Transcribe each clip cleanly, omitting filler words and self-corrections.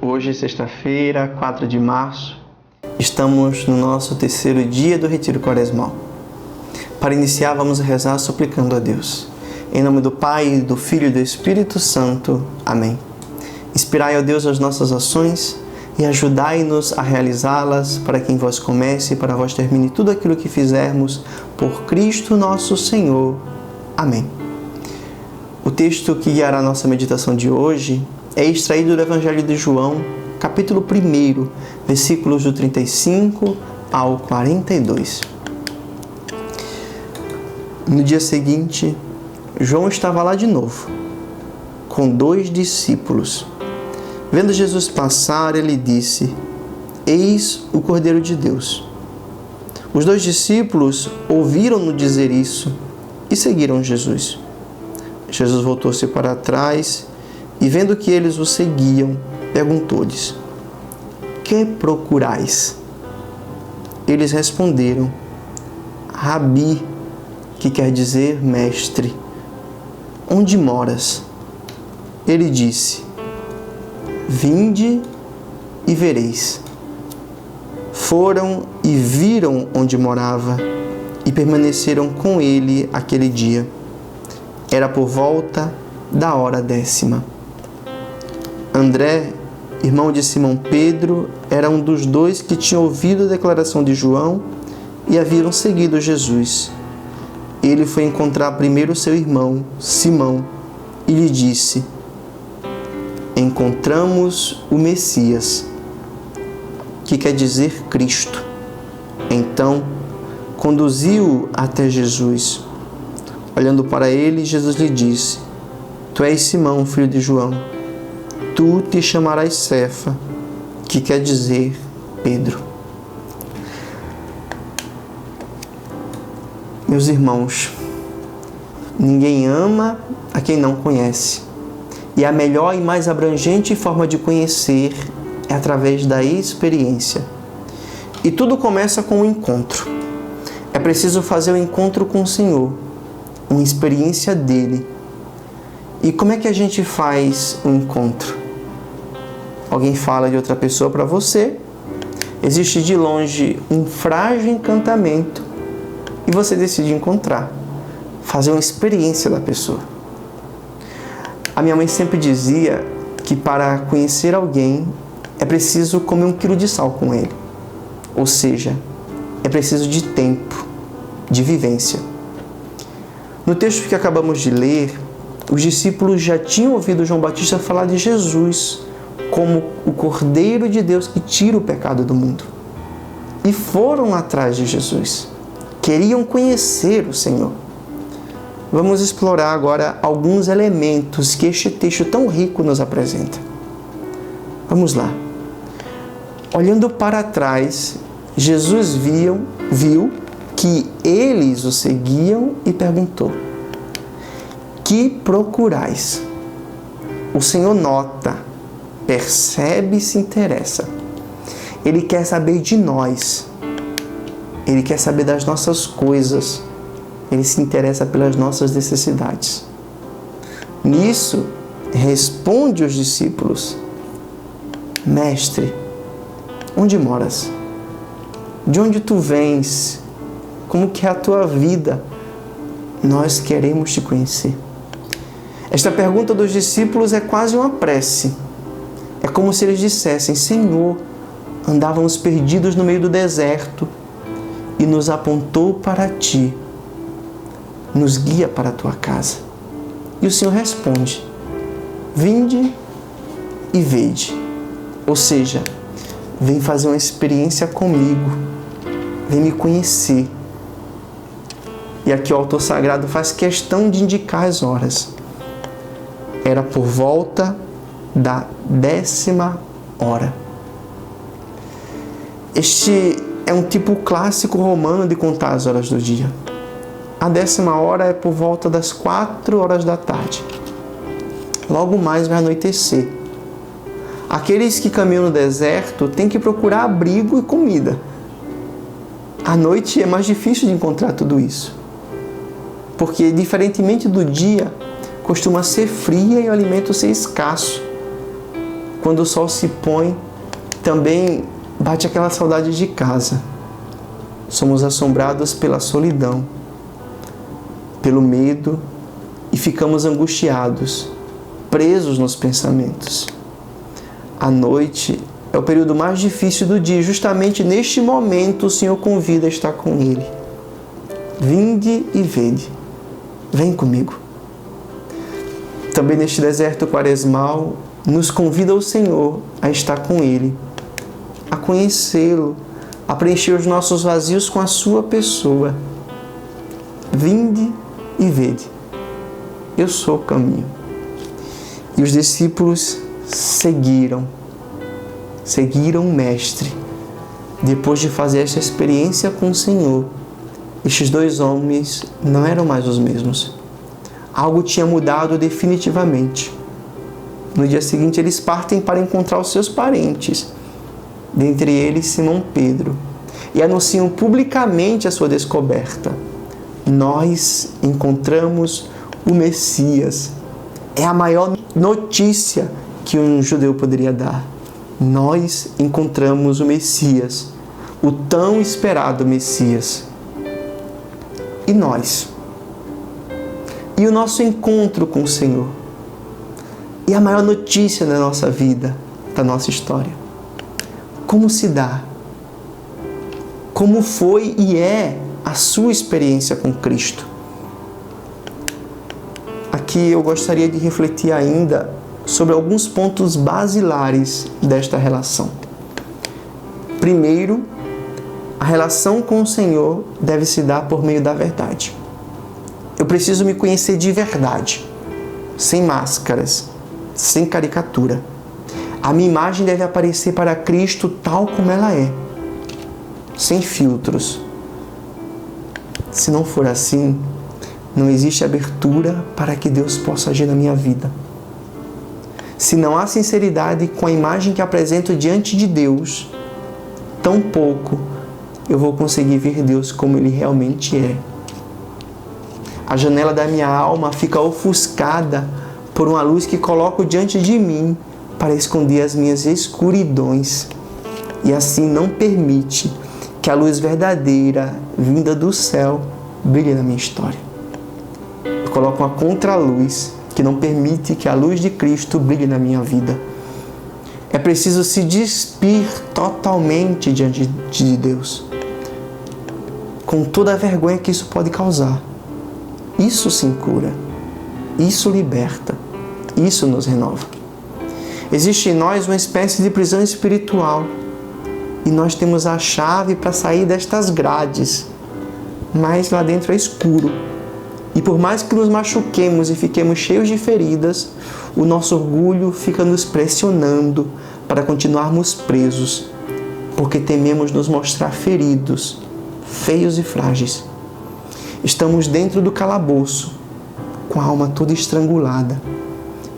Hoje, sexta-feira, 4 de março, estamos no nosso terceiro dia do Retiro Quaresmal. Para iniciar, vamos rezar suplicando a Deus. Em nome do Pai, do Filho e do Espírito Santo. Amém. Inspirai, ó Deus, as nossas ações e ajudai-nos a realizá-las, para que em vós comece e para vós termine tudo aquilo que fizermos, por Cristo nosso Senhor. Amém. O texto que guiará a nossa meditação de hoje é extraído do Evangelho de João, capítulo 1, versículos do 35 ao 42. No dia seguinte, João estava lá de novo, com 2 discípulos. Vendo Jesus passar, ele disse: Eis o Cordeiro de Deus. Os 2 discípulos ouviram-no dizer isso e seguiram Jesus. Jesus voltou-se para trás e, vendo que eles o seguiam, perguntou-lhes: Que procurais? Eles responderam: Rabi, que quer dizer mestre, onde moras? Ele disse: Vinde e vereis. Foram e viram onde morava e permaneceram com ele aquele dia. Era por volta da hora 10ª. André, irmão de Simão Pedro, era um dos 2 que tinham ouvido a declaração de João e haviam seguido Jesus. Ele foi encontrar primeiro seu irmão, Simão, e lhe disse: Encontramos o Messias, que quer dizer Cristo. Então, conduziu-o até Jesus. Olhando para ele, Jesus lhe disse: Tu és Simão, filho de João. Tu te chamarás Cefa, que quer dizer Pedro. Meus irmãos, ninguém ama a quem não conhece. E a melhor e mais abrangente forma de conhecer é através da experiência. E tudo começa com um encontro. É preciso fazer o encontro com o Senhor, uma experiência dele. E como é que a gente faz o encontro? Alguém fala de outra pessoa para você, existe de longe um frágil encantamento e você decide encontrar, fazer uma experiência da pessoa. A minha mãe sempre dizia que para conhecer alguém é preciso comer 1 quilo de sal com ele. Ou seja, é preciso de tempo, de vivência. No texto que acabamos de ler, os discípulos já tinham ouvido João Batista falar de Jesus como o Cordeiro de Deus que tira o pecado do mundo. E foram atrás de Jesus. Queriam conhecer o Senhor. Vamos explorar agora alguns elementos que este texto tão rico nos apresenta. Vamos lá. Olhando para trás, Jesus viu que eles o seguiam e perguntou: Que procurais? O Senhor nota, percebe e se interessa. Ele quer saber de nós. Ele quer saber das nossas coisas. Ele se interessa pelas nossas necessidades. Nisso, responde os discípulos: Mestre, onde moras? De onde tu vens? Como que é a tua vida? Nós queremos te conhecer. Esta pergunta dos discípulos é quase uma prece. É como se eles dissessem: Senhor, andávamos perdidos no meio do deserto e nos apontou para ti. Nos guia para a tua casa. E o Senhor responde: Vinde e vede. Ou seja, vem fazer uma experiência comigo. Vem me conhecer. E aqui o autor sagrado faz questão de indicar as horas. Era por volta da 10ª hora. Este é um tipo clássico romano de contar as horas do dia. A 10ª hora é por volta das 4 horas da tarde. Logo mais vai anoitecer. Aqueles que caminham no deserto têm que procurar abrigo e comida. À noite é mais difícil de encontrar tudo isso. Porque, diferentemente do dia, costuma ser fria e o alimento ser escasso. quando o sol se põe, também bate aquela saudade de casa. Somos assombrados pela solidão, pelo medo e ficamos angustiados, presos nos pensamentos. A noite é o período mais difícil do dia. Justamente neste momento o Senhor convida a estar com Ele. Vinde e vede. Vem comigo. Também neste deserto quaresmal, nos convida o Senhor a estar com Ele, a conhecê-lo, a preencher os nossos vazios com a sua pessoa. Vinde e vede. Eu sou o caminho. E os discípulos seguiram o Mestre. Depois de fazer esta experiência com o Senhor, estes dois homens não eram mais os mesmos. Algo tinha mudado definitivamente. No dia seguinte, eles partem para encontrar os seus parentes, dentre eles Simão Pedro, e anunciam publicamente a sua descoberta. Nós encontramos o Messias. É a maior notícia que um judeu poderia dar. Nós encontramos o Messias, o tão esperado Messias. E nós? E o nosso encontro com o Senhor? E a maior notícia da nossa vida, da nossa história? Como se dá? Como foi e é a sua experiência com Cristo? Aqui eu gostaria de refletir ainda sobre alguns pontos basilares desta relação. Primeiro, a relação com o Senhor deve se dar por meio da verdade. Eu preciso me conhecer de verdade, sem máscaras, sem caricatura. A minha imagem deve aparecer para Cristo tal como ela é, sem filtros. Se não for assim, não existe abertura para que Deus possa agir na minha vida. Se não há sinceridade com a imagem que apresento diante de Deus, tampouco eu vou conseguir ver Deus como Ele realmente é. A janela da minha alma fica ofuscada por uma luz que coloco diante de mim para esconder as minhas escuridões e assim não permite que a luz verdadeira vinda do céu brilhe na minha história. Eu coloco uma contraluz que não permite que a luz de Cristo brilhe na minha vida. É preciso se despir totalmente diante de Deus, com toda a vergonha que isso pode causar. Isso sim cura, isso liberta, isso nos renova. Existe em nós uma espécie de prisão espiritual e nós temos a chave para sair destas grades, mas lá dentro é escuro. E por mais que nos machuquemos e fiquemos cheios de feridas, o nosso orgulho fica nos pressionando para continuarmos presos, porque tememos nos mostrar feridos, feios e frágeis. Estamos dentro do calabouço, com a alma toda estrangulada,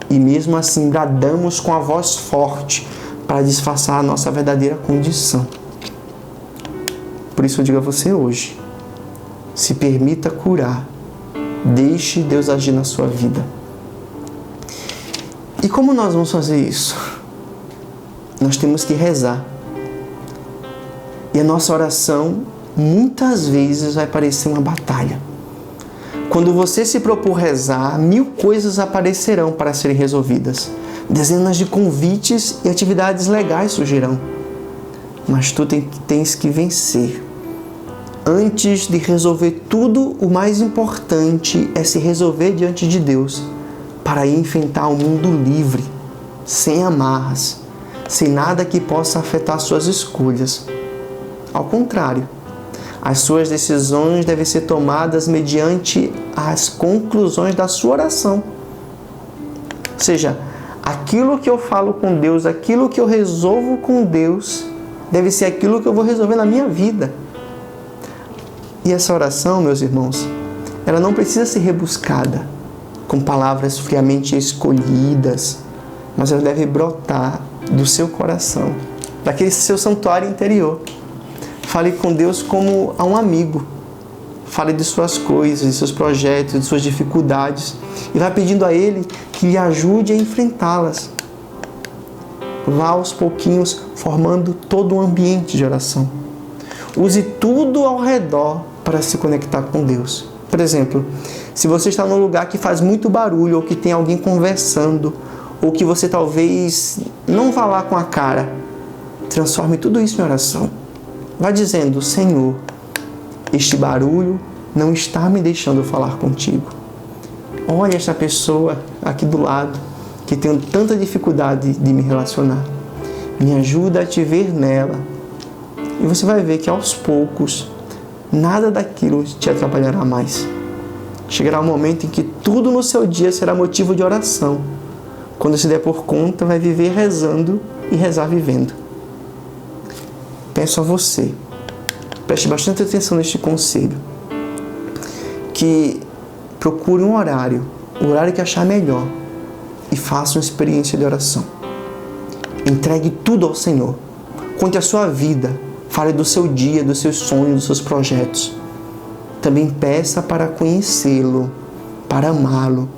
e mesmo assim bradamos com a voz forte para disfarçar a nossa verdadeira condição. Por isso eu digo a você hoje, se permita curar. Deixe Deus agir na sua vida. E como nós vamos fazer isso? Nós temos que rezar. E a nossa oração, muitas vezes, vai parecer uma batalha. Quando você se propor rezar, 1000 coisas aparecerão para serem resolvidas. Dezenas de convites e atividades legais surgirão. Mas tu tens que vencer. Antes de resolver tudo, o mais importante é se resolver diante de Deus, para ir enfrentar o mundo livre, sem amarras, sem nada que possa afetar suas escolhas. Ao contrário, as suas decisões devem ser tomadas mediante as conclusões da sua oração. Ou seja, aquilo que eu falo com Deus, aquilo que eu resolvo com Deus, deve ser aquilo que eu vou resolver na minha vida. E essa oração, meus irmãos, ela não precisa ser rebuscada, com palavras friamente escolhidas, mas ela deve brotar do seu coração, daquele seu santuário interior. Fale com Deus como a um amigo. Fale de suas coisas, de seus projetos, de suas dificuldades, e vá pedindo a Ele que lhe ajude a enfrentá-las. vá aos pouquinhos formando todo um ambiente de oração. Use tudo ao redor para se conectar com Deus. Por exemplo, se você está num lugar que faz muito barulho, ou que tem alguém conversando, ou que você talvez não vá lá com a cara, transforme tudo isso em oração. Vá dizendo: Senhor, este barulho não está me deixando falar contigo. Olha esta pessoa aqui do lado, que tenho tanta dificuldade de me relacionar. Me ajuda a te ver nela. E você vai ver que aos poucos, nada daquilo te atrapalhará mais. Chegará um momento em que tudo no seu dia será motivo de oração. Quando se der por conta, vai viver rezando e rezar vivendo. Peço a você, preste bastante atenção neste conselho, que procure um horário, o horário que achar melhor, e faça uma experiência de oração. Entregue tudo ao Senhor. Conte a sua vida, fale do seu dia, dos seus sonhos, dos seus projetos. Também peça para conhecê-lo, para amá-lo,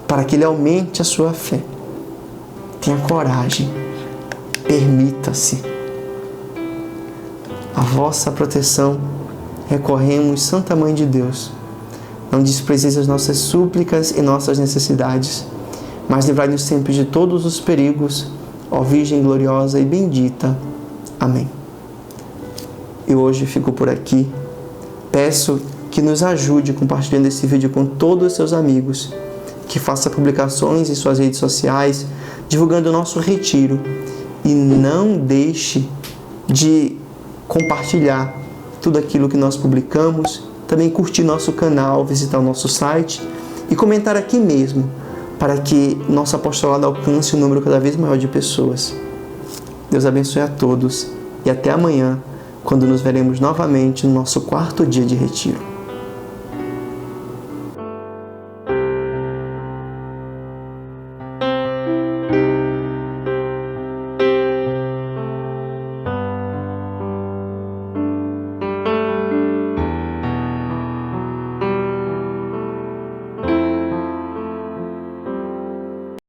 para que Ele aumente a sua fé. Tenha coragem, permita-se. A vossa proteção recorremos, Santa Mãe de Deus. Não desprezeis as nossas súplicas e nossas necessidades, mas livrai-nos sempre de todos os perigos, ó Virgem gloriosa e bendita. Amém. Eu hoje fico por aqui. Peço que nos ajude compartilhando esse vídeo com todos os seus amigos, que faça publicações em suas redes sociais, divulgando o nosso retiro. E não deixe de compartilhar tudo aquilo que nós publicamos, também curtir nosso canal, visitar o nosso site e comentar aqui mesmo, para que nosso apostolado alcance um número cada vez maior de pessoas. Deus abençoe a todos e até amanhã, quando nos veremos novamente no nosso 4º dia de retiro.